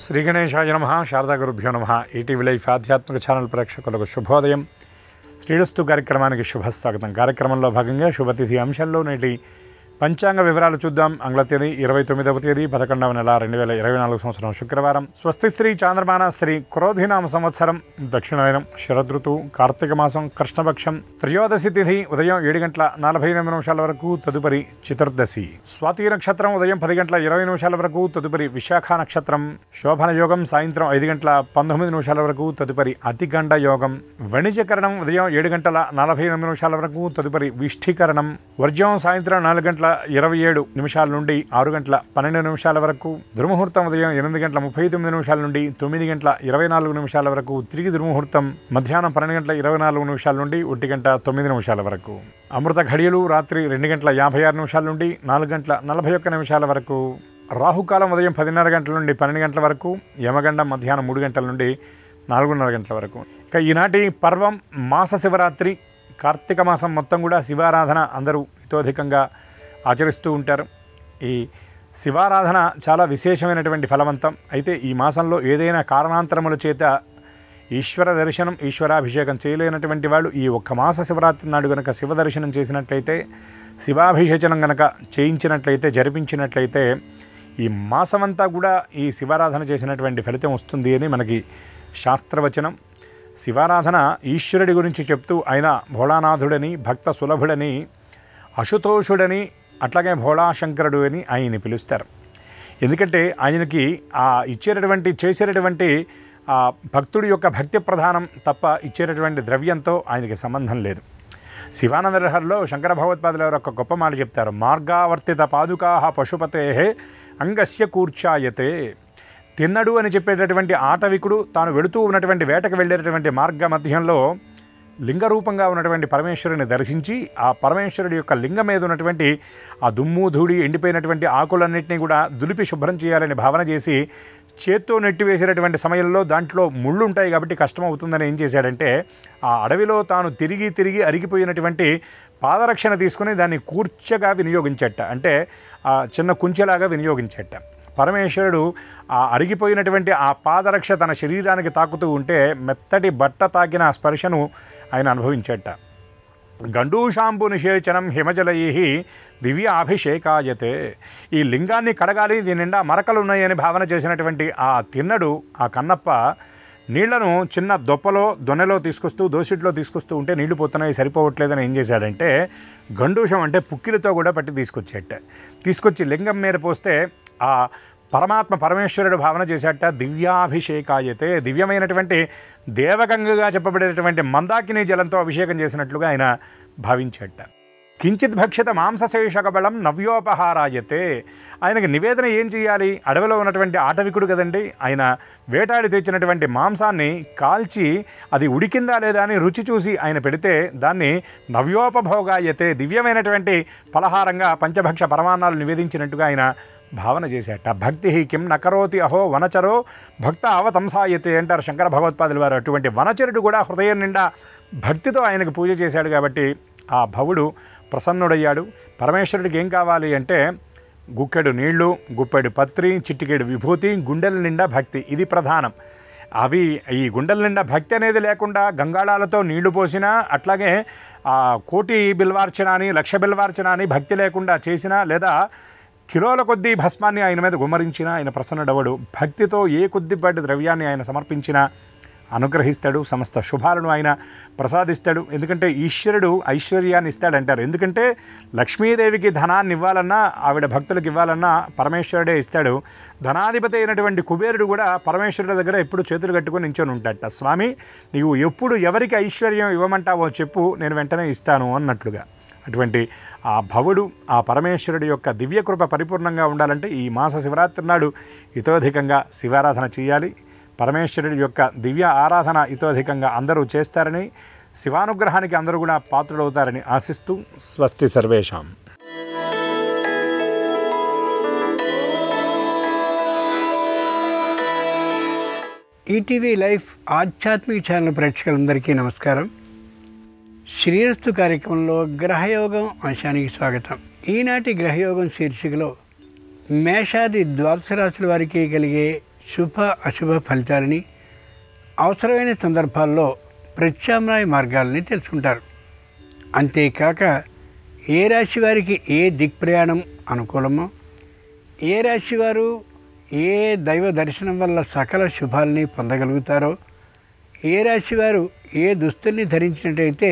శ్రీ గణేశాయ నమః. శారదా గురుభ్యో నమః. ఈటీవీ లైఫ్ ఆధ్యాత్మిక ఛానల్ ప్రేక్షకులకు శుభోదయం. శ్రీరస్తు కార్యక్రమానికి శుభస్వాగతం. కార్యక్రమంలో భాగంగా శుభతిథి అంశంలో నేటి పంచాంగ వివరాలు చూద్దాం. ఆంగ్ల తేదీ 29వ తేదీ 11వ నెల 2024 సంవత్సరం శుక్రవారం. స్వస్తి శ్రీ చాంద్రమాన శ్రీ క్రోధినామ సంవత్సరం దక్షిణాయనం శరదృతువు కార్తీక మాసం కృష్ణపక్షం త్రయోదశి తిథి ఉదయం 7:48 వరకు, తదుపరి చతుర్దశి. స్వాతి నక్షత్రం ఉదయం 10:20 వరకు, తదుపరి విశాఖ నక్షత్రం. శోభన యోగం సాయంత్రం 5:19 వరకు, తదుపరి అతిగండ యోగం. వణిజకరణం ఉదయం 7:48 వరకు, తదుపరి విష్ఠీకరణం. వర్జ్యం సాయంత్రం 4:27 నుండి 6:12 వరకు. దుర్ముహూర్తం ఉదయం 8:39 నుండి 9:24 వరకు. తిరిగి దుర్ముహూర్తం మధ్యాహ్నం 12:24 నుండి 1:09 వరకు. అమృత ఘడియలు రాత్రి 2:56 నుండి 4:41 వరకు. రాహుకాలం ఉదయం 10:30 నుండి 12 వరకు. యమగండం మధ్యాహ్నం 3 నుండి 4:30 వరకు. ఇక ఈనాటి పర్వం మాస శివరాత్రి. కార్తీక మాసం మొత్తం కూడా శివారాధన అందరూ ఇతోధికంగా ఆచరిస్తూ ఉంటారు. ఈ శివారాధన చాలా విశేషమైనటువంటి ఫలవంతం. అయితే ఈ మాసంలో ఏదైనా కారణాంతరముల చేత ఈశ్వర దర్శనం ఈశ్వరాభిషేకం చేయలేనటువంటి వాళ్ళు ఈ ఒక్క మాస శివరాత్రి నాడు గనక శివ దర్శనం చేసినట్లయితే, శివాభిషేచనం గనక చేయించినట్లయితే, జరిపించినట్లయితే ఈ మాసమంతా కూడా ఈ శివారాధన చేసినటువంటి ఫలితం వస్తుంది అని మనకి శాస్త్రవచనం. శివారాధన ఈశ్వరుడి గురించి చెప్తూ ఆయన భోళానాథుడని, భక్త సులభుడని, అశుతోషుడని, అట్లాగే భోళాశంకరుడు అని ఆయన్ని పిలుస్తారు. ఎందుకంటే ఆయనకి చేసేటటువంటి భక్తుడి యొక్క భక్తి ప్రధానం తప్ప ఇచ్చేటటువంటి ద్రవ్యంతో ఆయనకి సంబంధం లేదు. శివానంద లహరిలో శంకర భగవత్పాదుల వారు ఒక గొప్ప మాట చెప్తారు. మార్గావర్తిత పాదుకా పశుపతే అంగస్య కూర్చాయతే. తిన్నడు అని చెప్పేటటువంటి ఆటవికుడు తాను వెళుతూ ఉన్నటువంటి వేటకు వెళ్ళేటటువంటి మార్గ మధ్యంలో లింగరూపంగా ఉన్నటువంటి పరమేశ్వరుని దర్శించి ఆ పరమేశ్వరుడి యొక్క లింగం మీద ఉన్నటువంటి ఆ దుమ్ము ధూళి ఎండిపోయినటువంటి ఆకులన్నింటినీ కూడా దులిపి శుభ్రం చేయాలని భావన చేసి చేత్తో నెట్టివేసేటటువంటి సమయంలో దాంట్లో ముళ్ళు ఉంటాయి కాబట్టి కష్టం అవుతుందని ఏం చేశాడంటే, ఆ అడవిలో తాను తిరిగి అరిగిపోయినటువంటి పాదరక్షణ తీసుకుని దాన్ని కూర్చగా వినియోగించట. అంటే ఆ చిన్న కుంచెలాగా వినియోగించట. పరమేశ్వరుడు ఆ అరిగిపోయినటువంటి ఆ పాదరక్ష తన శరీరానికి తాకుతూ ఉంటే మెత్తటి బట్ట తాకిన స్పర్శను ఆయన అనుభవించట. గండూషాంబు నిషేచనం హిమజలై దివ్య అభిషేకాయతే. ఈ లింగాన్ని కడగాలి, దీని నిండా మరకలు ఉన్నాయని భావన చేసినటువంటి ఆ తిన్నడు, ఆ కన్నప్ప నీళ్లను చిన్న దొన్నెలో తీసుకొస్తూ, దోసిట్లో తీసుకొస్తూ ఉంటే నీళ్లు పోతున్నాయి, సరిపోవట్లేదని ఏం చేశాడంటే గండూషం అంటే పుక్కిలతో కూడా పట్టి తీసుకొచ్చి లింగం మీద పోస్తే ఆ పరమేశ్వరుడు భావన చేశాట. దివ్యాభిషేకాయతే. దివ్యమైనటువంటి దేవగంగగా చెప్పబడేటటువంటి మందాకిని జలంతో అభిషేకం చేసినట్లుగా ఆయన భావించాట. కించిత్ భక్షిత మాంసశేషకబలం నవ్యోపహారాయతే. ఆయనకి నివేదన ఏం చేయాలి? అడవిలో ఉన్నటువంటి ఆటవికుడు కదండి, ఆయన వేటాడి తెచ్చినటువంటి మాంసాన్ని కాల్చి అది ఉడికిందా లేదా అని రుచి చూసి ఆయన పెడితే దాన్ని నవ్యోపభోగాయతే, దివ్యమైనటువంటి పలహారంగా పంచభక్ష పరమాన్నాలు నివేదించినట్టుగా ఆయన భావన చేశాట. భక్తి కిం నకరోతి అహో వనచరో భక్త అవతంసాయతే అంటారు శంకర భగవత్పాదుల వారు. అటువంటి వనచరుడు కూడా హృదయం నిండా భక్తితో ఆయనకు పూజ చేశాడు కాబట్టి ఆ భవుడు ప్రసన్నుడయ్యాడు. పరమేశ్వరుడికి ఏం కావాలి అంటే గుక్కెడు నీళ్లు, గుప్పెడు పత్రి, చిటికెడు విభూతి, గుండెల నిండా భక్తి. ఇది ప్రధానం. ఈ గుండెల నిండా భక్తి అనేది లేకుండా గంగాళాలతో నీళ్లు పోసినా, అట్లాగే కోటి బిల్వార్చన అని, లక్ష బిల్వార్చన అని భక్తి లేకుండా చేసినా, లేదా కిలోల కొద్దీ భస్మాన్ని ఆయన మీద గుమ్మరించినా ఆయన ప్రసన్నుడవడు. భక్తితో ఏ కొద్దిపాటి ద్రవ్యాన్ని ఆయన సమర్పించినా అనుగ్రహిస్తాడు, సమస్త శుభాలను ఆయన ప్రసాదిస్తాడు. ఎందుకంటే ఈశ్వరుడు ఐశ్వర్యాన్ని ఇస్తాడంటారు. ఎందుకంటే లక్ష్మీదేవికి ధనాన్ని ఇవ్వాలన్నా, ఆవిడ భక్తులకు ఇవ్వాలన్నా పరమేశ్వరుడే ఇస్తాడు. ధనాధిపతి అయినటువంటి కుబేరుడు కూడా పరమేశ్వరుడి దగ్గర ఎప్పుడు చేతులు కట్టుకొని నించొని ఉంటాడట. స్వామి, నీవు ఎప్పుడు ఎవరికి ఐశ్వర్యం ఇవ్వమంటావో చెప్పు, నేను వెంటనే ఇస్తాను అన్నట్లుగా. అటువంటి ఆ భవుడు, ఆ పరమేశ్వరుడి యొక్క దివ్యకృప పరిపూర్ణంగా ఉండాలంటే ఈ మాస శివరాత్రి నాడు ఇతోధికంగా శివారాధన చేయాలి. పరమేశ్వరుడి యొక్క దివ్య ఆరాధన ఇతోధికంగా అందరూ చేస్తారని, శివానుగ్రహానికి అందరూ కూడా పాత్రులవుతారని ఆశిస్తూ స్వస్తి సర్వేషాం. ఈటీవీ లైఫ్ ఆధ్యాత్మిక ఛానల్ ప్రేక్షకులందరికీ నమస్కారం. శ్రీరస్తు కార్యక్రమంలో గ్రహయోగం అంశానికి స్వాగతం. ఈనాటి గ్రహయోగం శీర్షికలో మేషాది ద్వాదశ రాశుల వారికి కలిగే శుభ అశుభ ఫలితాలని, అవసరమైన సందర్భాల్లో ప్రత్యామ్నాయ మార్గాలని తెలుసుకుంటారు. అంతేకాక ఏ రాశి వారికి ఏ దిక్ప్రయాణం అనుకూలమో, ఏ రాశి వారు ఏ దైవ దర్శనం వల్ల సకల శుభాలని పొందగలుగుతారో, ఏ రాశి వారు ఏ దుస్తుల్ని ధరించినట్టయితే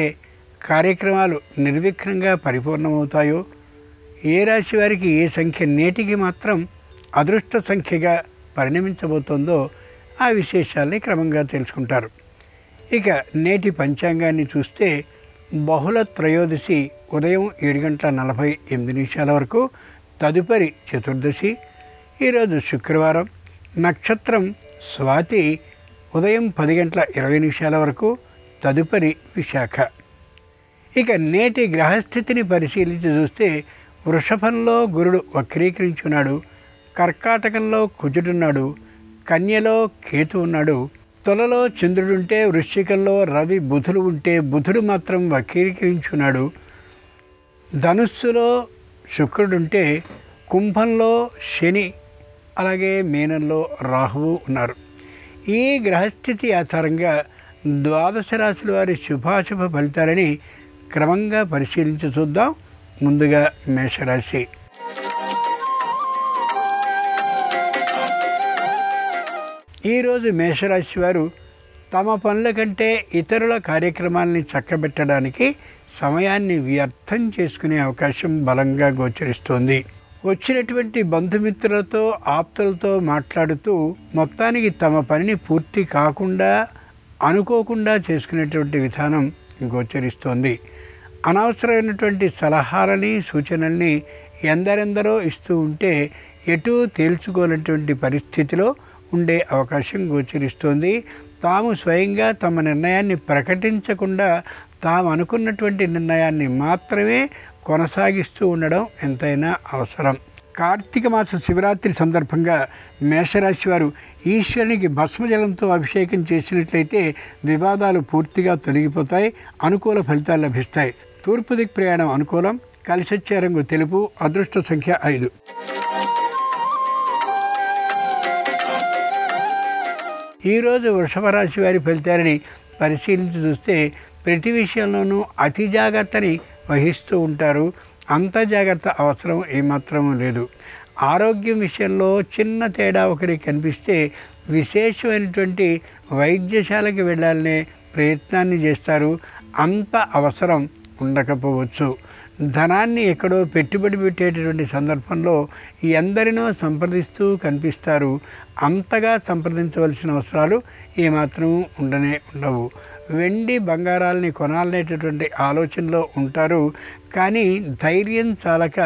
కార్యక్రమాలు నిర్విఘ్నంగా పరిపూర్ణమవుతాయో, ఏ రాశి వారికి ఏ సంఖ్య నేటికి మాత్రం అదృష్ట సంఖ్యగా పరిణమించబోతోందో ఆ విశేషాలని క్రమంగా తెలుసుకుంటారు. ఇక నేటి పంచాంగాన్ని చూస్తే బహుళ త్రయోదశి ఉదయం 7:48 వరకు, తదుపరి చతుర్దశి, ఈరోజు శుక్రవారం, నక్షత్రం స్వాతి ఉదయం 10:20 వరకు, తదుపరి విశాఖ. ఇక నేటి గ్రహస్థితిని పరిశీలించి చూస్తే వృషభంలో గురుడు వక్రీకరించున్నాడు, కర్కాటకంలో కుజుడున్నాడు, కన్యలో కేతు ఉన్నాడు, తులలో చంద్రుడుంటే వృశ్చికంలో రవి బుధుడు ఉంటే బుధుడు మాత్రం వక్రీకరించున్నాడు, ధనుస్సులో శుక్రుడుంటే కుంభంలో శని, అలాగే మీనంలో రాహువు ఉన్నారు. ఈ గ్రహస్థితి ఆధారంగా ద్వాదశ రాశుల వారి శుభాశుభ ఫలితాలని క్రమంగా పరిశీలించి చూద్దాం. ముందుగా మేషరాశి. ఈరోజు మేషరాశి వారు తమ పనుల కంటే ఇతరుల కార్యక్రమాలని చక్కబెట్టడానికి సమయాన్ని వ్యర్థం చేసుకునే అవకాశం బలంగా గోచరిస్తోంది. వచ్చినటువంటి బంధుమిత్రులతో ఆప్తులతో మాట్లాడుతూ మొత్తానికి తమ పనిని పూర్తి కాకుండా అనుకోకుండా చేసుకునేటువంటి విధానం గోచరిస్తోంది. అనవసరమైనటువంటి సలహాలని సూచనల్ని ఎందరెందరో ఇస్తూ ఉంటే ఎటూ తేల్చుకోలేనటువంటి పరిస్థితిలో ఉండే అవకాశం గోచరిస్తోంది. తాము స్వయంగా తమ నిర్ణయాన్ని ప్రకటించకుండా తాము అనుకున్నటువంటి నిర్ణయాన్ని మాత్రమే కొనసాగిస్తూ ఉండడం ఎంతైనా అవసరం. కార్తీక మాస శివరాత్రి సందర్భంగా మేషరాశి వారు ఈశ్వరునికి భస్మజలంతో అభిషేకం చేసినట్లయితే వివాదాలు పూర్తిగా తొలగిపోతాయి, అనుకూల ఫలితాలు లభిస్తాయి. తూర్పు దిక్ ప్రయాణం అనుకూలం, కలిసొచ్చే రంగు తెలుపు, అదృష్ట సంఖ్య 5. ఈరోజు వృషభ రాశి వారి ఫలితాలని పరిశీలించి చూస్తే ప్రతి విషయంలోనూ అతి జాగ్రత్తని వహిస్తూ ఉంటారు. అంత జాగ్రత్త అవసరం ఏమాత్రం లేదు. ఆరోగ్యం విషయంలో చిన్న తేడా ఒకరికి కనిపిస్తే విశేషమైనటువంటి వైద్యశాలకు వెళ్ళాలనే ప్రయత్నాన్ని చేస్తారు. అంత అవసరం ఉండకపోవచ్చు. ధనాన్ని ఎక్కడో పెట్టుబడి పెట్టేటటువంటి సందర్భంలో ఎందరినో సంప్రదిస్తూ కనిపిస్తారు. అంతగా సంప్రదించవలసిన అవసరాలు ఏమాత్రం ఉండవు. వెండి బంగారాలని కొనాలనేటటువంటి ఆలోచనలో ఉంటారు. కానీ ధైర్యం చాలక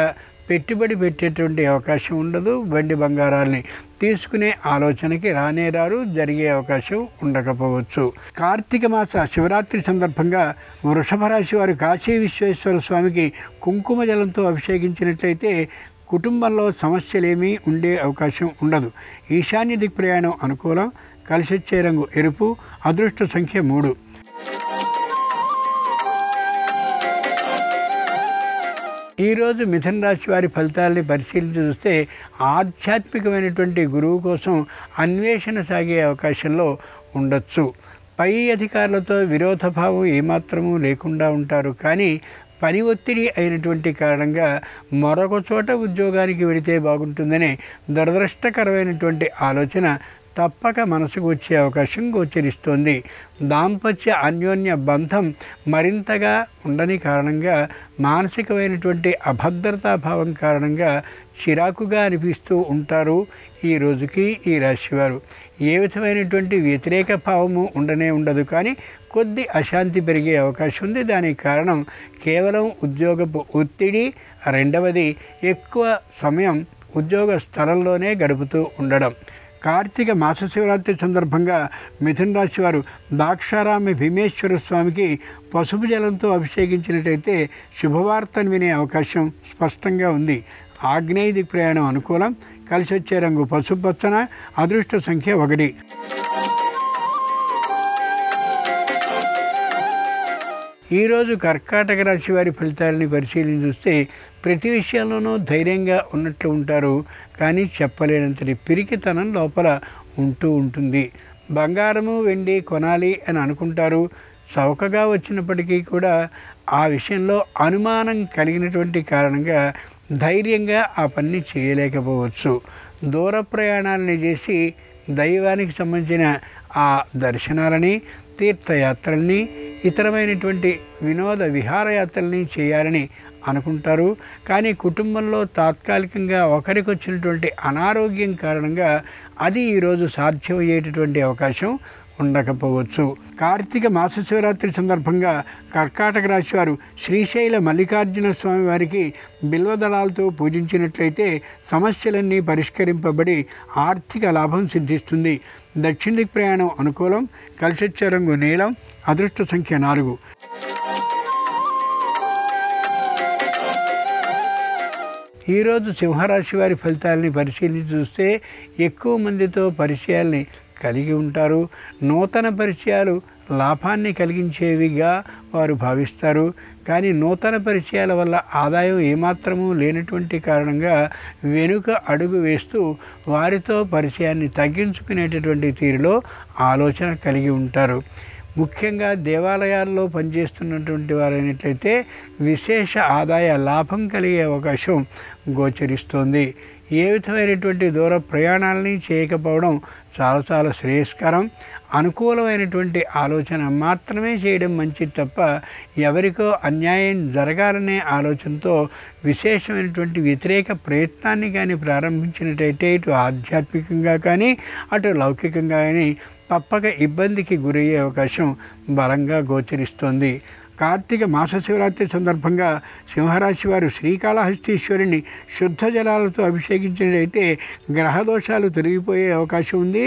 పెట్టుబడి పెట్టేటువంటి అవకాశం ఉండదు. వెండి బంగారాలని తీసుకునే ఆలోచనకి రారు, జరిగే అవకాశం ఉండకపోవచ్చు. కార్తీక మాస శివరాత్రి సందర్భంగా వృషభ రాశి వారు కాశీ విశ్వేశ్వర స్వామికి కుంకుమ జలంతో అభిషేకించినట్లయితే కుటుంబంలో సమస్యలేమీ ఉండే అవకాశం ఉండదు. ఈశాన్య దిక్ ప్రయాణం అనుకూలం, కలిసొచ్చే రంగు ఎరుపు, అదృష్ట సంఖ్య 3. ఈరోజు మిథున రాశి వారి ఫలితాలని పరిశీలించి చూస్తే ఆధ్యాత్మికమైనటువంటి గురువు కోసం అన్వేషణ సాగే అవకాశంలో ఉండొచ్చు. పై అధికారులతో విరోధభావం ఏమాత్రమూ లేకుండా ఉంటారు. కానీ పని ఒత్తిడి అయినటువంటి కారణంగా మరొక చోట ఉద్యోగానికి వెళితే బాగుంటుందనే దురదృష్టకరమైనటువంటి ఆలోచన తప్పక మనసుకు వచ్చే అవకాశం గోచరిస్తోంది. దాంపత్య అన్యోన్య బంధం మరింతగా ఉండని కారణంగా మానసికమైనటువంటి అభద్రతాభావం కారణంగా చిరాకుగా అనిపిస్తూ ఉంటారు ఈ రోజుకి ఈ రాశివారు. ఏ విధమైనటువంటి వ్యతిరేక భావము ఉండదు. కానీ కొద్ది అశాంతి పెరిగే అవకాశం ఉంది. దానికి కారణం కేవలం ఉద్యోగపు ఒత్తిడి, రెండవది ఎక్కువ సమయం ఉద్యోగ స్థలంలోనే గడుపుతూ ఉండడం. కార్తీక మాస శివరాత్రి సందర్భంగా మిథున రాశి వారు దాక్షారామి భీమేశ్వర స్వామికి పసుపు జలంతో అభిషేకించినట్టయితే శుభవార్తను వినే అవకాశం స్పష్టంగా ఉంది. ఆగ్నేయ దిక్ ప్రయాణం అనుకూలం, కలిసొచ్చే రంగు పసుపు పచ్చన, అదృష్ట సంఖ్య 1. ఈరోజు కర్కాటక రాశి వారి ఫలితాలని పరిశీలించి చూస్తే ప్రతి విషయంలోనూ ధైర్యంగా ఉన్నట్లు ఉంటారు. కానీ చెప్పలేనంతటి పిరికితనం లోపల ఉంటూ ఉంటుంది. బంగారము వెండి కొనాలి అని అనుకుంటారు. చౌకగా వచ్చినప్పటికీ కూడా ఆ విషయంలో అనుమానం కలిగినటువంటి కారణంగా ధైర్యంగా ఆ పని చేయలేకపోవచ్చు. దూర ప్రయాణాలని చేసి దైవానికి సంబంధించిన ఆ దర్శనాలని, తీర్థయాత్రల్ని, ఇతరమైనటువంటి వినోద విహారయాత్రల్ని చేయాలని అనుకుంటారు. కానీ కుటుంబంలో తాత్కాలికంగా ఒకరికి వచ్చినటువంటి అనారోగ్యం కారణంగా అది ఈరోజు సాధ్యమయ్యేటటువంటి అవకాశం ఉండకపోవచ్చు. కార్తీక మాస శివరాత్రి సందర్భంగా కర్కాటక రాశి వారు శ్రీశైల మల్లికార్జున స్వామి వారికి బిల్వదళాలతో పూజించినట్లయితే సమస్యలన్నీ పరిష్కరింపబడి ఆర్థిక లాభం సిద్ధిస్తుంది. దక్షిణ దిక్ ప్రయాణం అనుకూలం. కలిసొచ్చే రంగు నీలం. అదృష్ట సంఖ్య 4. ఈరోజు సింహరాశి వారి ఫలితాలని పరిశీలించి చూస్తే ఎక్కువ మందితో పరిచయాల్ని కలిగి ఉంటారు. నూతన పరిచయాలు లాభాన్ని కలిగించేవిగా వారు భావిస్తారు. కానీ నూతన పరిచయాల వల్ల ఆదాయం ఏమాత్రమూ లేనటువంటి కారణంగా వెనుక అడుగు వేస్తూ వారితో పరిచయాన్ని తగ్గించుకునేటటువంటి తీరులో ఆలోచన కలిగి ఉంటారు. ముఖ్యంగా దేవాలయాల్లో పనిచేస్తున్నటువంటి వారైనట్లయితే విశేష ఆదాయ లాభం కలిగే అవకాశం గోచరిస్తోంది. ఏ విధమైనటువంటి దూర ప్రయాణాలని చేయకపోవడం చాలా శ్రేయస్కరం. అనుకూలమైనటువంటి ఆలోచన మాత్రమే చేయడం మంచిది తప్ప ఎవరికో అన్యాయం జరగాలనే ఆలోచనతో విశేషమైనటువంటి వ్యతిరేక ప్రయత్నాన్ని కానీ ప్రారంభించినట్టయితే ఇటు ఆధ్యాత్మికంగా కానీ అటు లౌకికంగా కానీ తప్పక ఇబ్బందికి గురయ్యే అవకాశం బలంగా గోచరిస్తోంది. కార్తీక మాస శివరాత్రి సందర్భంగా సింహరాశి వారు శ్రీకాళహస్తీశ్వరుని శుద్ధ జలాలతో అభిషేకించినట్లయితే గ్రహదోషాలు తొలగిపోయే అవకాశం ఉంది.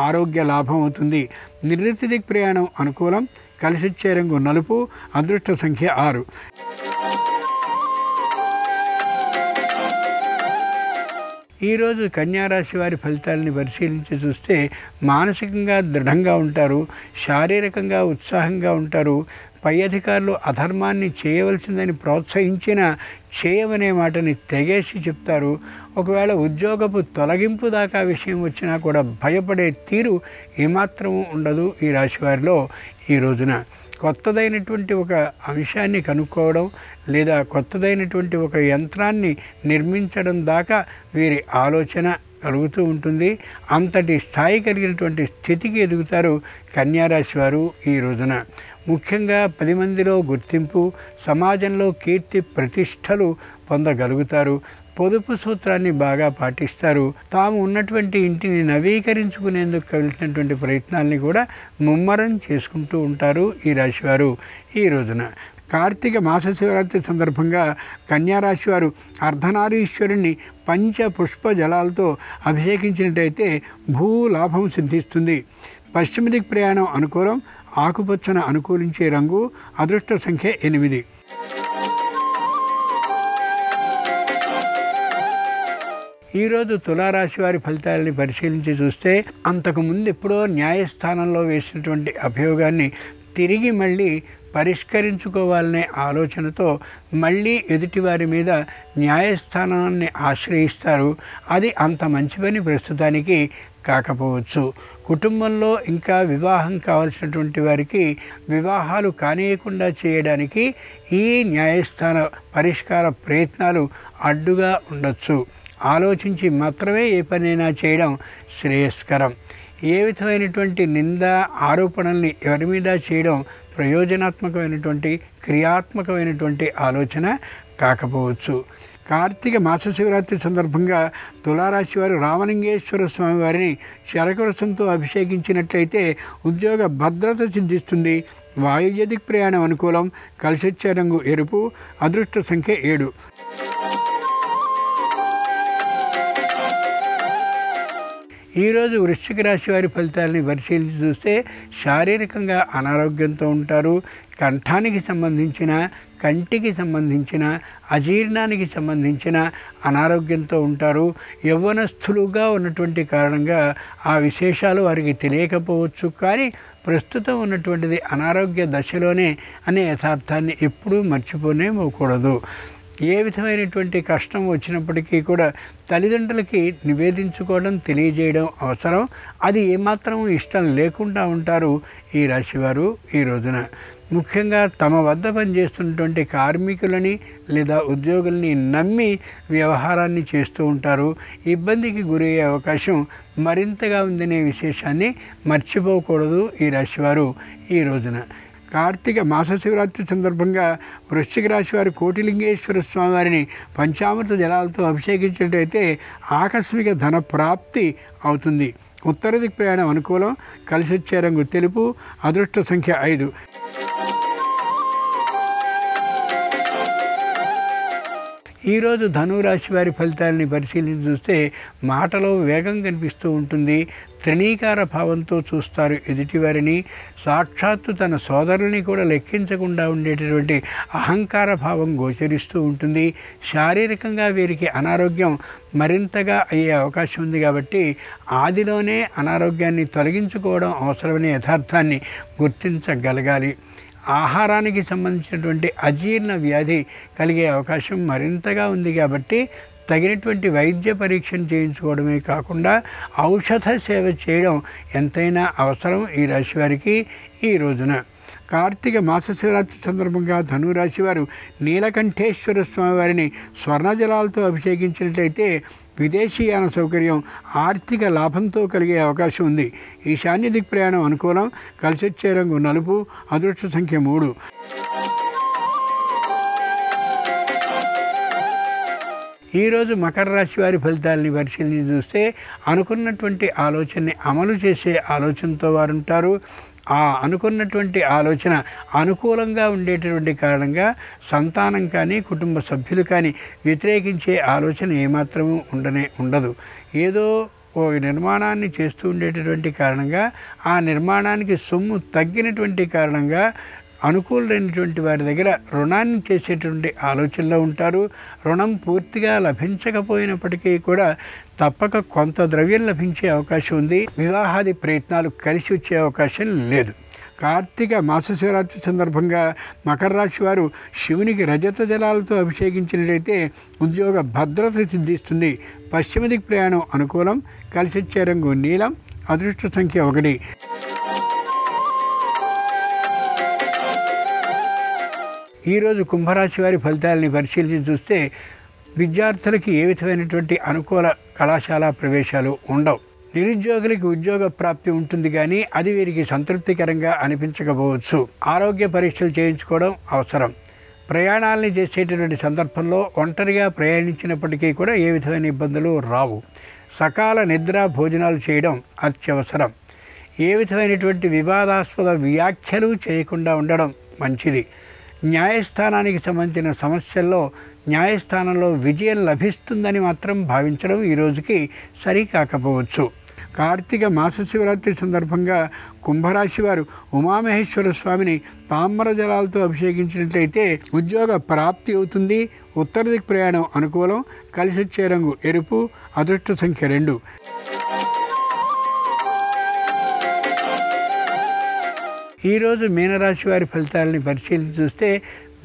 ఆరోగ్య లాభం అవుతుంది. నిర్ణీత దిక్ ప్రయాణం అనుకూలం. కలిసొచ్చే రంగు నలుపు. అదృష్ట సంఖ్య 6. ఈరోజు కన్యారాశి వారి ఫలితాలని పరిశీలించి చూస్తే మానసికంగా దృఢంగా ఉంటారు. శారీరకంగా ఉత్సాహంగా ఉంటారు. పై అధికారులు అధర్మాన్ని చేయవలసిందని ప్రోత్సహించిన చేయమనే మాటని తెగేసి చెప్తారు. ఒకవేళ ఉద్యోగపు తొలగింపు దాకా విషయం వచ్చినా కూడా భయపడే తీరు ఏమాత్రము ఉండదు ఈ రాశి వారిలో. ఈ రోజున కొత్తదైనటువంటి ఒక అంశాన్ని కనుక్కోవడం లేదా కొత్తదైనటువంటి ఒక యంత్రాన్ని నిర్మించడం దాకా వీరి ఆలోచన కలుగుతూ ఉంటుంది. అంతటి స్థాయి కలిగినటువంటి స్థితికి ఎదుగుతారు కన్యారాశి వారు ఈ రోజున. ముఖ్యంగా 10 మందిలో గుర్తింపు, సమాజంలో కీర్తి ప్రతిష్టలు పొందగలుగుతారు. పొదుపు సూత్రాన్ని బాగా పాటిస్తారు. తాము ఉన్నటువంటి ఇంటిని నవీకరించుకునేందుకు కలిసినటువంటి ప్రయత్నాల్ని కూడా ముమ్మరం చేసుకుంటూ ఉంటారు ఈ రాశివారు ఈ రోజున. కార్తీక మాస శివరాత్రి సందర్భంగా కన్యారాశి వారు అర్ధనారీశ్వరుణ్ణి పంచపుష్ప జలాలతో అభిషేకించినట్టయితే భూలాభం సిద్ధిస్తుంది. పశ్చిమ దిక్ ప్రయాణం అనుకూలం. ఆకుపచ్చన అనుకూలించే రంగు. అదృష్ట సంఖ్య 8. ఈరోజు తులారాశి వారి ఫలితాలని పరిశీలించి చూస్తే అంతకుముందు ఎప్పుడో న్యాయస్థానంలో వేసినటువంటి అభియోగాన్ని తిరిగి మళ్ళీ పరిష్కరించుకోవాలనే ఆలోచనతో మళ్ళీ ఎదుటివారి మీద న్యాయస్థానాన్ని ఆశ్రయిస్తారు. అది అంత మంచి పని ప్రస్తుతానికి కాకపోవచ్చు. కుటుంబంలో ఇంకా వివాహం కావాల్సినటువంటి వారికి వివాహాలు కానియకుండా చేయడానికి ఈ న్యాయస్థాన పరిష్కార ప్రయత్నాలు అడ్డుగా ఉండొచ్చు. ఆలోచించి మాత్రమే ఏ పనైనా చేయడం శ్రేయస్కరం. ఏ విధమైనటువంటి నింద ఆరోపణల్ని ఎవరి మీద చేయడం ప్రయోజనాత్మకమైనటువంటి క్రియాత్మకమైనటువంటి ఆలోచన కాకపోవచ్చు. కార్తీక మాస శివరాత్రి సందర్భంగా తులారాశి వారు రామలింగేశ్వర స్వామి వారిని శరకరసంతో అభిషేకించినట్లయితే ఉద్యోగ భద్రత సిద్ధిస్తుంది. వాయువ్య దిక్ ప్రయాణం అనుకూలం. కలిసొచ్చే రంగు ఎరుపు. అదృష్ట సంఖ్య 7. ఈరోజు వృశ్చిక రాశి వారి ఫలితాలని పరిశీలించి చూస్తే శారీరకంగా అనారోగ్యంతో ఉంటారు. కంఠానికి సంబంధించిన, కంటికి సంబంధించిన, అజీర్ణానికి సంబంధించిన అనారోగ్యంతో ఉంటారు. యవ్వనస్థులుగా ఉన్నటువంటి కారణంగా ఆ విశేషాలు వారికి తెలియకపోవచ్చు. కానీ ప్రస్తుతం ఉన్నటువంటిది అనారోగ్య దశలోనే అనే యథార్థాన్ని ఎప్పుడూ మర్చిపోనేమోకూడదు. ఏ విధమైనటువంటి కష్టం వచ్చినప్పటికీ కూడా తల్లిదండ్రులకి నివేదించుకోవడం, తెలియజేయడం అవసరం. అది ఏమాత్రం ఇష్టం లేకుండా ఉంటారు ఈ రాశివారు ఈ రోజున. ముఖ్యంగా తమ వద్ద పనిచేస్తున్నటువంటి కార్మికులని లేదా ఉద్యోగుల్ని నమ్మి వ్యవహారాన్ని చేస్తూ ఉంటారు. ఇబ్బందికి గురయ్యే అవకాశం మరింతగా ఉందనే విశేషాన్ని మర్చిపోకూడదు ఈ రాశివారు ఈ రోజున. కార్తీక మాస శివరాత్రి సందర్భంగా వృశ్చిక రాశి వారి కోటిలింగేశ్వర స్వామివారిని పంచామృత జలాలతో అభిషేకించినట్లయితే ఆకస్మిక ధన ప్రాప్తి అవుతుంది. ఉత్తర దిక్ ప్రయాణం అనుకూలం. కలిసి వచ్చే రంగు తెలుపు. అదృష్ట సంఖ్య 5. ఈరోజు ధనురాశి వారి ఫలితాలని పరిశీలించి చూస్తే మాటలో వేగం కనిపిస్తూ ఉంటుంది. త్రిణీకార భావంతో చూస్తారు ఎదుటివారిని. సాక్షాత్తు తన సోదరుల్ని కూడా లెక్కించకుండా ఉండేటటువంటి అహంకార భావం గోచరిస్తూ ఉంటుంది. శారీరకంగా వీరికి అనారోగ్యం మరింతగా అయ్యే అవకాశం ఉంది కాబట్టి ఆదిలోనే అనారోగ్యాన్ని తొలగించుకోవడం అవసరమనే యథార్థాన్ని గుర్తించగలగాలి. ఆహారానికి సంబంధించినటువంటి అజీర్ణ వ్యాధి కలిగే అవకాశం మరింతగా ఉంది కాబట్టి తగినటువంటి వైద్య పరీక్షను చేయించుకోవడమే కాకుండా ఔషధ సేవ చేయడం ఎంతైనా అవసరం ఈ రాశి వారికి ఈ రోజున. కార్తీక మాస శివరాత్రి సందర్భంగా ధనురాశి వారు నీలకంఠేశ్వర స్వామివారిని స్వర్ణజలాలతో అభిషేకించినట్లయితే విదేశీయాన సౌకర్యం, ఆర్థిక లాభంతో కలిగే అవకాశం ఉంది. ఈశాన్య దిక్ ప్రయాణం అనుకూలం. కలిసి వచ్చే రంగు నలుపు. అదృష్ట సంఖ్య 3. ఈరోజు మకర రాశి వారి ఫలితాలని పరిశీలించి చూస్తే అనుకున్నటువంటి ఆలోచనని అమలు చేసే ఆలోచనతో వారు ఉంటారు. ఆ అనుకున్నటువంటి ఆలోచన అనుకూలంగా ఉండేటటువంటి కారణంగా సంతానం కానీ కుటుంబ సభ్యులు కానీ వ్యతిరేకించే ఆలోచన ఏమాత్రము ఉండదు. ఏదో ఓ నిర్మాణాన్ని చేస్తూ ఉండేటటువంటి కారణంగా ఆ నిర్మాణానికి సొమ్ము తగ్గినటువంటి కారణంగా అనుకూలమైనటువంటి వారి దగ్గర రుణాన్ని చేసేటువంటి ఆలోచనలో ఉంటారు. రుణం పూర్తిగా లభించకపోయినప్పటికీ కూడా తప్పక కొంత ద్రవ్యం లభించే అవకాశం ఉంది. వివాహాది ప్రయత్నాలు కలిసి వచ్చే అవకాశం లేదు. కార్తీక మాస శివరాత్రి సందర్భంగా మకర రాశి వారు శివునికి రజత జలాలతో అభిషేకించినట్లయితే ఉద్యోగ భద్రత సిద్ధిస్తుంది. పశ్చిమ దిక్ ప్రయాణం అనుకూలం. కలిసి వచ్చే రంగు నీలం. అదృష్ట సంఖ్య 1. ఈరోజు కుంభరాశి వారి ఫలితాలని పరిశీలించి చూస్తే విద్యార్థులకి ఏ విధమైనటువంటి అనుకూల కళాశాల ప్రవేశాలు ఉండవు. నిరుద్యోగులకి ఉద్యోగ ప్రాప్తి ఉంటుంది కానీ అది వీరికి సంతృప్తికరంగా అనిపించకపోవచ్చు. ఆరోగ్య పరీక్షలు చేయించుకోవడం అవసరం. ప్రయాణాలని చేసేటటువంటి సందర్భంలో ఒంటరిగా ప్రయాణించినప్పటికీ కూడా ఏ విధమైన ఇబ్బందులు రావు. సకాల నిద్ర భోజనాలు చేయడం అత్యవసరం. ఏ విధమైనటువంటి వివాదాస్పద వ్యాఖ్యలు చేయకుండా ఉండడం మంచిది. న్యాయస్థానానికి సంబంధించిన సమస్యల్లో న్యాయస్థానంలో విజయం లభిస్తుందని మాత్రం భావించడం ఈ రోజుకి సరికాకపోవచ్చు. కార్తీక మాస శివరాత్రి సందర్భంగా కుంభరాశి వారు ఉమామహేశ్వర స్వామిని తామ్ర జలాలతో అభిషేకించినట్లయితే ఉద్యోగ ప్రాప్తి అవుతుంది. ఉత్తర దిక్ ప్రయాణం అనుకూలం. కలిసి వచ్చే రంగు ఎరుపు. అదృష్ట సంఖ్య 2. ఈరోజు మీనరాశి వారి ఫలితాలని పరిశీలించి చూస్తే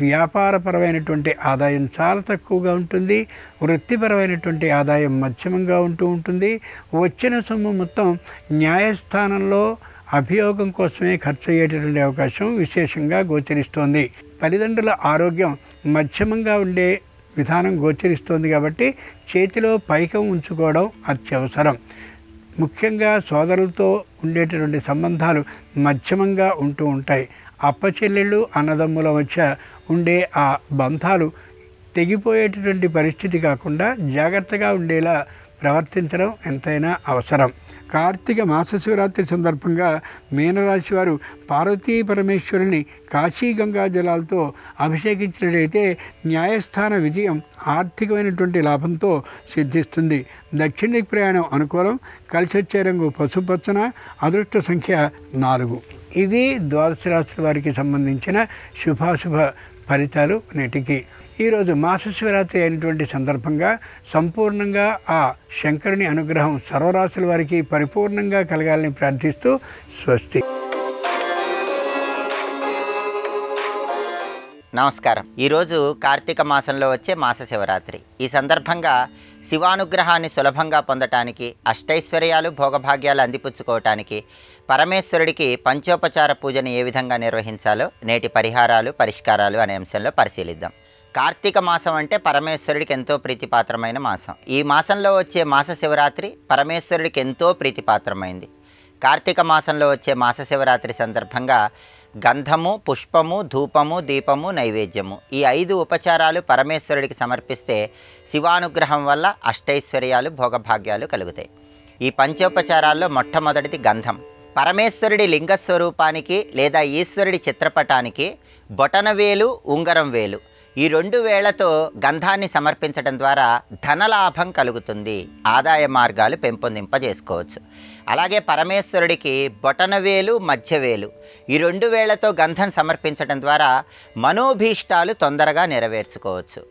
వ్యాపారపరమైనటువంటి ఆదాయం చాలా తక్కువగా ఉంటుంది. వృత్తిపరమైనటువంటి ఆదాయం మధ్యమంగా ఉంటుంది. వచ్చిన సొమ్ము మొత్తం న్యాయస్థానంలో అభియోగం కోసమే ఖర్చు అయ్యేటటువంటి అవకాశం విశేషంగా గోచరిస్తోంది. తల్లిదండ్రుల ఆరోగ్యం మధ్యమంగా ఉండే విధానం గోచరిస్తోంది కాబట్టి చేతిలో పైకం ఉంచుకోవడం అత్యవసరం. ముఖ్యంగా సోదరులతో ఉండేటటువంటి సంబంధాలు మధ్యమంగా ఉంటాయి. అప్పచెల్లెళ్ళు అన్నదమ్ముల మధ్య ఉండే ఆ బంధాలు తెగిపోయేటటువంటి పరిస్థితి కాకుండా జాగ్రత్తగా ఉండేలా ప్రవర్తించడం ఎంతైనా అవసరం. కార్తీక మాస శివరాత్రి సందర్భంగా మీనరాశి వారు పార్వతీ పరమేశ్వరుని కాశీగంగా జలాలతో అభిషేకించినట్లయితే న్యాయస్థాన విజయం ఆర్థికమైనటువంటి లాభంతో సిద్ధిస్తుంది. దక్షిణ దిక్ ప్రయాణం అనుకూలం. కలిసి వచ్చే రంగు పసుపచ్చన. అదృష్ట సంఖ్య 4. ఇవి ద్వాదశ రాశుల వారికి సంబంధించిన శుభాశుభ ఫలితాలు నేటికి. ఈరోజు మాస శివరాత్రి అయినటువంటి సందర్భంగా సంపూర్ణంగా ఆ శంకరుని అనుగ్రహం సర్వరాశుల వారికి పరిపూర్ణంగా కలగాలని ప్రార్థిస్తూ స్వస్తి. నమస్కారం. ఈరోజు కార్తీక మాసంలో వచ్చే మాస శివరాత్రి. ఈ సందర్భంగా శివానుగ్రహాన్ని సులభంగా పొందటానికి, అష్టైశ్వర్యాలు భోగభాగ్యాలు అందిపుచ్చుకోవటానికి పరమేశ్వరుడికి పంచోపచార పూజను ఏ విధంగా నిర్వహించాలో నేటి పరిహారాలు పరిష్కారాలు అనే అంశంలో పరిశీలిద్దాం. కార్తీక మాసం అంటే పరమేశ్వరుడికి ఎంతో ప్రీతిపాత్రమైన మాసం. ఈ మాసంలో వచ్చే మాస శివరాత్రి పరమేశ్వరుడికి ఎంతో ప్రీతిపాత్రమైంది. కార్తీక మాసంలో వచ్చే మాస శివరాత్రి సందర్భంగా గంధము, పుష్పము, ధూపము, దీపము, నైవేద్యము ఈ 5 ఉపచారాలు పరమేశ్వరుడికి సమర్పిస్తే శివానుగ్రహం వల్ల అష్టైశ్వర్యాలు భోగభాగ్యాలు కలుగుతాయి. ఈ పంచోపచారాల్లో మొట్టమొదటిది గంధం. పరమేశ్వరుడి లింగస్వరూపానికి లేదా ఈశ్వరుడి చిత్రపటానికి బొటనవేలు, ఉంగరం వేలు ఈ 2 వేళ్లతో గంధాన్ని సమర్పించడం ద్వారా ధనలాభం కలుగుతుంది, ఆదాయ మార్గాలు పెంపొందింపజేసుకోవచ్చు. అలాగే పరమేశ్వరుడికి బొటనవేలు, మధ్యవేలు ఈ 2 వేళ్లతో గంధం సమర్పించడం ద్వారా మనోభీష్టాలు తొందరగా నెరవేర్చుకోవచ్చు.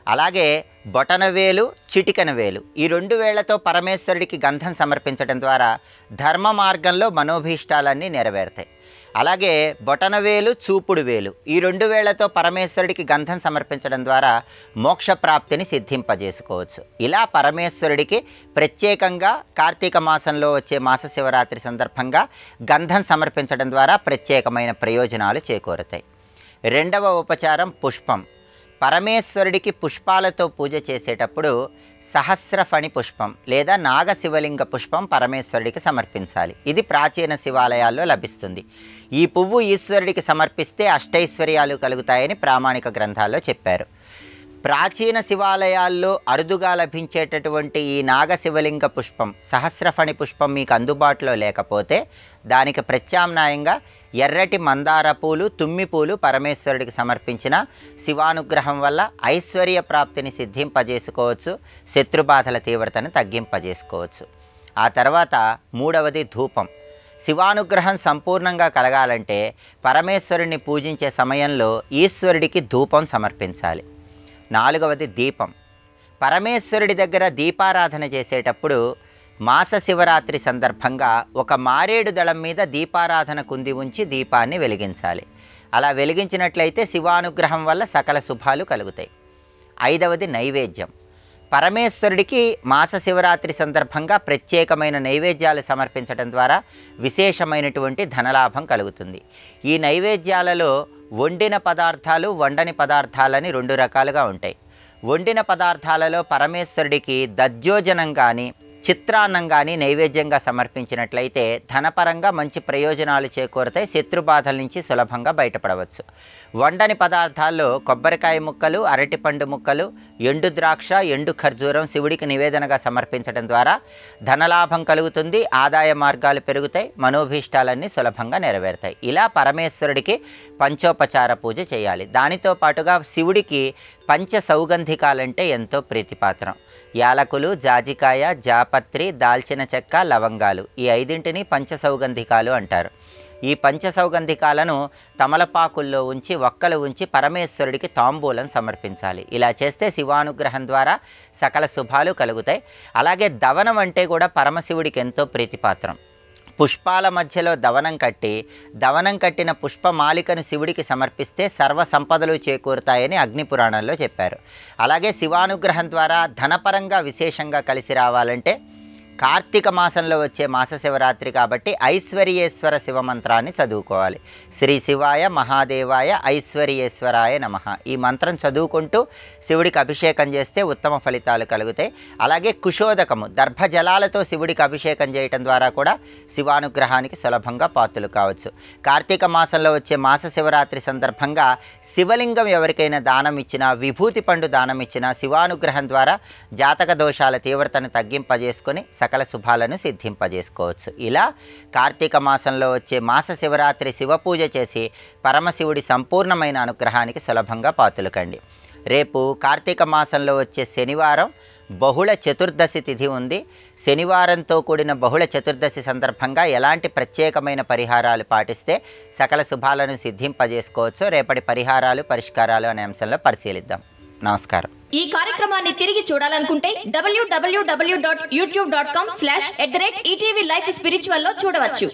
అలాగే బొటనవేలు, చిటికెనవేలు ఈ 2 వేళ్లతో పరమేశ్వరుడికి గంధం సమర్పించడం ద్వారా ధర్మ మార్గంలో మనోభీష్టాలన్నీ నెరవేరుతాయి. అలాగే బొటనవేలు, చూపుడు వేలు ఈ 2 వేళ్లతో పరమేశ్వరుడికి గంధం సమర్పించడం ద్వారా మోక్షప్రాప్తిని సిద్ధింపజేసుకోవచ్చు. ఇలా పరమేశ్వరుడికి ప్రత్యేకంగా కార్తీక మాసంలో వచ్చే మాస శివరాత్రి సందర్భంగా గంధం సమర్పించడం ద్వారా ప్రత్యేకమైన ప్రయోజనాలు చేకూరుతాయి. రెండవ ఉపచారం పుష్పం. పరమేశ్వరుడికి పుష్పాలతో పూజ చేసేటప్పుడు సహస్రఫణి పుష్పం లేదా నాగశివలింగ పుష్పం పరమేశ్వరుడికి సమర్పించాలి. ఇది ప్రాచీన శివాలయాల్లో లభిస్తుంది. ఈ పువ్వు ఈశ్వరుడికి సమర్పిస్తే అష్టైశ్వర్యాలు కలుగుతాయని ప్రామాణిక గ్రంథాల్లో చెప్పారు. ప్రాచీన శివాలయాల్లో అరుదుగా లభించేటటువంటి ఈ నాగశివలింగ పుష్పం, సహస్రఫణి పుష్పం మీకు అందుబాటులో లేకపోతే దానికి ప్రత్యామ్నాయంగా ఎర్రటి మందార పూలు, తుమ్మి పూలు పరమేశ్వరుడికి సమర్పించిన శివానుగ్రహం వల్ల ఐశ్వర్య ప్రాప్తిని సిద్ధింపజేసుకోవచ్చు, శత్రుబాధల తీవ్రతను తగ్గింపజేసుకోవచ్చు. ఆ తర్వాత మూడవది ధూపం. శివానుగ్రహం సంపూర్ణంగా కలగాలంటే పరమేశ్వరుడిని పూజించే సమయంలో ఈశ్వరుడికి ధూపం సమర్పించాలి. నాలుగవది దీపం. పరమేశ్వరుడి దగ్గర దీపారాధన చేసేటప్పుడు మాస శివరాత్రి సందర్భంగా ఒక మారేడు దళం మీద దీపారాధన కుంది ఉంచి దీపాన్ని వెలిగించాలి. అలా వెలిగించినట్లయితే శివానుగ్రహం వల్ల సకల శుభాలు కలుగుతాయి. ఐదవది నైవేద్యం. పరమేశ్వరుడికి మాస శివరాత్రి సందర్భంగా ప్రత్యేకమైన నైవేద్యాలు సమర్పించడం ద్వారా విశేషమైనటువంటి ధనలాభం కలుగుతుంది. ఈ నైవేద్యాలలో వండిన పదార్థాలు, వండని పదార్థాలని 2 రకాలుగా ఉంటాయి. వండిన పదార్థాలలో పరమేశ్వరుడికి దధ్యోజనం కానీ చిత్రాన్నం కానీ నైవేద్యంగా సమర్పించినట్లయితే ధనపరంగా మంచి ప్రయోజనాలు చేకూరుతాయి, శత్రుబాధల నుంచి సులభంగా బయటపడవచ్చు. వండని పదార్థాల్లో కొబ్బరికాయ ముక్కలు, అరటిపండు ముక్కలు, ఎండు ద్రాక్ష, ఎండు ఖర్జూరం శివుడికి నివేదనగా సమర్పించడం ద్వారా ధనలాభం కలుగుతుంది, ఆదాయ మార్గాలు పెరుగుతాయి, మనోభీష్టాలన్నీ సులభంగా నెరవేరుతాయి. ఇలా పరమేశ్వరుడికి పంచోపచార పూజ చేయాలి. దానితో పాటుగా శివుడికి పంచ సౌగంధికాలంటే ఎంతో ప్రీతిపాత్రం. యాలకులు, జాజికాయ, జాపత్రి, దాల్చిన చెక్క, లవంగాలు ఈ 5ంటిని పంచ సౌగంధికాలు అంటారు. ఈ పంచ సౌగంధికాలను తమలపాకుల్లో ఉంచి ఒక్కలు ఉంచి పరమేశ్వరుడికి తాంబూలం సమర్పించాలి. ఇలా చేస్తే శివానుగ్రహం ద్వారా సకల శుభాలు కలుగుతాయి. అలాగే దవనం అంటే కూడా పరమశివుడికి ఎంతో ప్రీతిపాత్రం. పుష్పాల మధ్యలో దవనం కట్టి, దవనం కట్టిన పుష్పమాలికను శివుడికి సమర్పిస్తే సర్వ సంపదలు చేకూరుతాయని అగ్నిపురాణంలో చెప్పారు. అలాగే శివానుగ్రహం ద్వారా ధనపరంగా విశేషంగా కలిసి రావాలంటే కార్తీక మాసంలో వచ్చే మాస శివరాత్రి కాబట్టి ఐశ్వర్యేశ్వర శివమంత్రాన్ని చదువుకోవాలి. శ్రీ శివాయ మహాదేవాయ ఐశ్వర్యేశ్వరాయ నమః ఈ మంత్రం చదువుకుంటూ శివుడికి అభిషేకం చేస్తే ఉత్తమ ఫలితాలు కలుగుతాయి. అలాగే కుశోదకము, దర్భజలాలతో శివుడికి అభిషేకం చేయటం ద్వారా కూడా శివానుగ్రహానికి సులభంగా పాత్రలు కావచ్చు. కార్తీక మాసంలో వచ్చే మాస శివరాత్రి సందర్భంగా శివలింగం ఎవరికైనా దానం ఇచ్చినా, విభూతి పండు దానం ఇచ్చినా శివానుగ్రహం ద్వారా జాతక దోషాల తీవ్రతను తగ్గింపజేసుకొని సకల శుభాలను సిద్ధింపజేసుకోవచ్చు. ఇలా కార్తీక మాసంలో వచ్చే మాస శివరాత్రి శివపూజ చేసి పరమశివుడి సంపూర్ణమైన అనుగ్రహానికి సులభంగా పాతులుకండి. రేపు కార్తీక మాసంలో వచ్చే శనివారం బహుళ చతుర్దశి తిథి ఉంది. శనివారంతో కూడిన బహుళ చతుర్దశి సందర్భంగా ఎలాంటి ప్రత్యేకమైన పరిహారాలు పాటిస్తే సకల శుభాలను సిద్ధింపజేసుకోవచ్చు రేపటి పరిహారాలు పరిష్కారాలు అనే అంశంలో పరిశీలిద్దాం. నమస్కారం. ఈ కార్యక్రమాన్ని తిరిగి చూడాలనుకుంటే www.youtube.com/ETV Life Spiritual లో చూడవచ్చు.